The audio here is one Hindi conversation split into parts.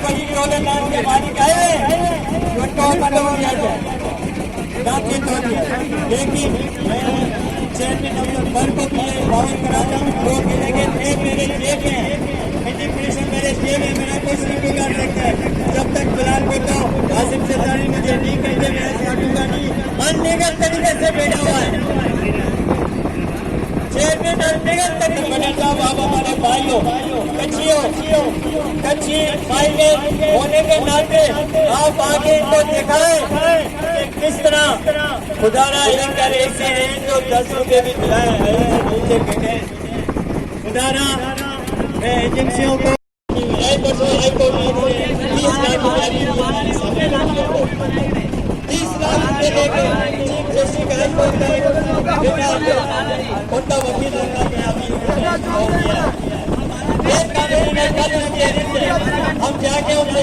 પછી ડોલર લાખ के मालिक आए उनको बंद हो गया बाकी तो लेकिन मैं चेयरमैन नंबर वन को बावन कराता हूँ दो गिनेंगे एक मेरे जेब में इंडिपेंडेंस मेरे जेब में मेरा कुछ नहीं बिगाड़ सकता है जब तक फिलहाल को तो आसिफ सरदारी मुझे नहीं कहते मैं काटूंगा नहीं अनलीगल तरीके से बैठा हुआ है चेयरमैन अनलीगल तरीके बदलता आप हमारे भाइयों कच्ची भाई होने के नाते आप आगे इनको दिखाएं किस तरह खुदारा इनका ऐसे हैं जो 10 रुपये भी दिलाए हैं नीचे बैठे खुदारा एजेंसियों को 30 लाख रुपये लेके चीफ जस्टिस उनका वकील हम जाके उनसे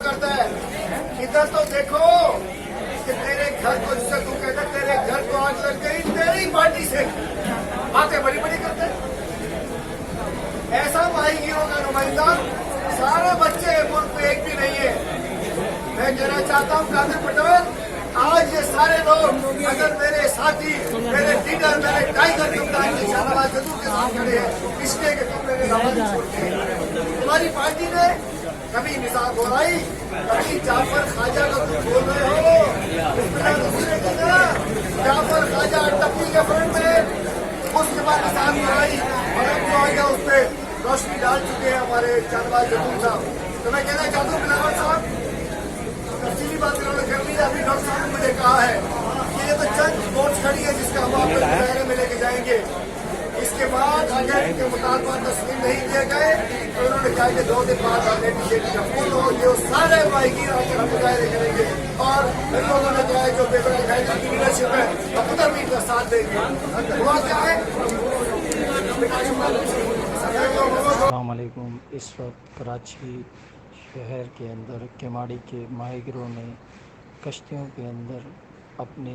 करता है इधर तो देखो कि तेरे घर को जिससे तू कहता तेरे घर को आग लग गई तेरी पार्टी से बातें बड़ी बड़ी करते ऐसा भाईगियों का नुमाइंदा सारे बच्चे मुल्क में एक भी नहीं है मैं कहना चाहता हूँ कादिर पटेल आज ये सारे लोग अगर मेरे साथी मेरे लीडर मेरे टाइगर कप्तान शाहनवाज जदू के साथ खड़े हैं इसलिए कि तुम मेरे रवानी छोड़ते हैं तुम्हारी पार्टी ने कभी निसाब बोलाई कभी जाफर ख्वाजा का तुम बोल रहे हो दूसरे की तरह जाफर ख्वाजा टप्पी के फ्रंट में उसके बाद निसाब बोलाई और अब जो आएगा उस पर रोशनी डाल चुके हैं हमारे शाहनवाज जदू साहब तो मैं कहना चाहता हूँ बिलावल साहब तफसीली बात इन्होंने कर ली अभी डॉक्टर साहब ने मुझे कहा है कि ये तो चंद वोट्स खड़ी है जिसका हम आप दायरे में लेके जाएंगे इसके बाद अगर इनके मुतालबा तस्लीम नहीं दिए गए तो उन्होंने कहा कि 2 दिन बाद का फुल हो ये सारे माहिर आकर हम मुजाहरे करेंगे और इन लोगों ने जो है जो पेपर दिखाई जिनकी लीडरशिप है अब उधर भी इनका साथ देंगे हुआ क्या है अस्सलामुअलैकुम। इस वक्त कराची शहर के अंदर केमाड़ी के माहिरों ने कश्तियों के अंदर अपने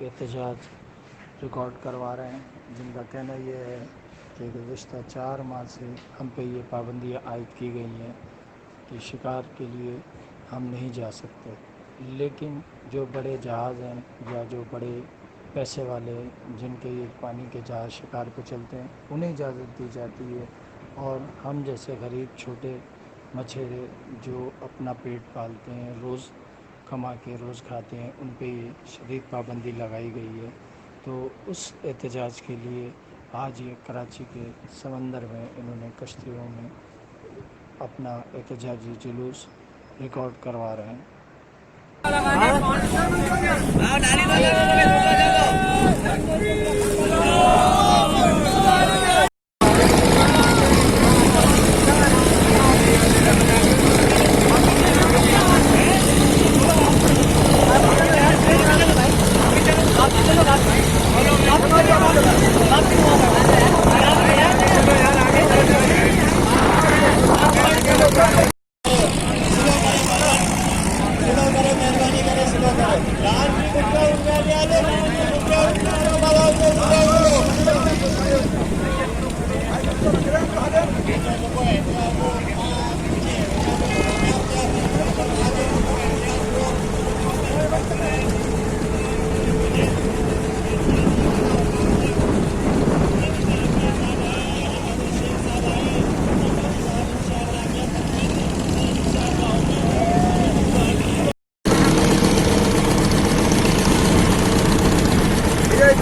एहतजाज रिकॉर्ड करवा रहे हैं जिनका कहना यह है कि गुज़श्ता 4 माह से हम पे ये पाबंदियाँ आयद की गई हैं कि शिकार के लिए हम नहीं जा सकते लेकिन जो बड़े जहाज़ हैं या जो बड़े पैसे वाले जिनके ये पानी के जहाज़ शिकार पे चलते हैं उन्हें इजाज़त दी जाती है और हम जैसे गरीब छोटे मछेरे जो अपना पेट पालते हैं रोज़ कमा के रोज़ खाते हैं उन पे ये शदीद पाबंदी लगाई गई है। तो उस एहतजाज के लिए आज ये कराची के समंदर में इन्होंने कश्तियों में अपना एहतजाजी जुलूस रिकॉर्ड करवा रहे हैं।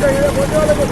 ये बोलने वाले को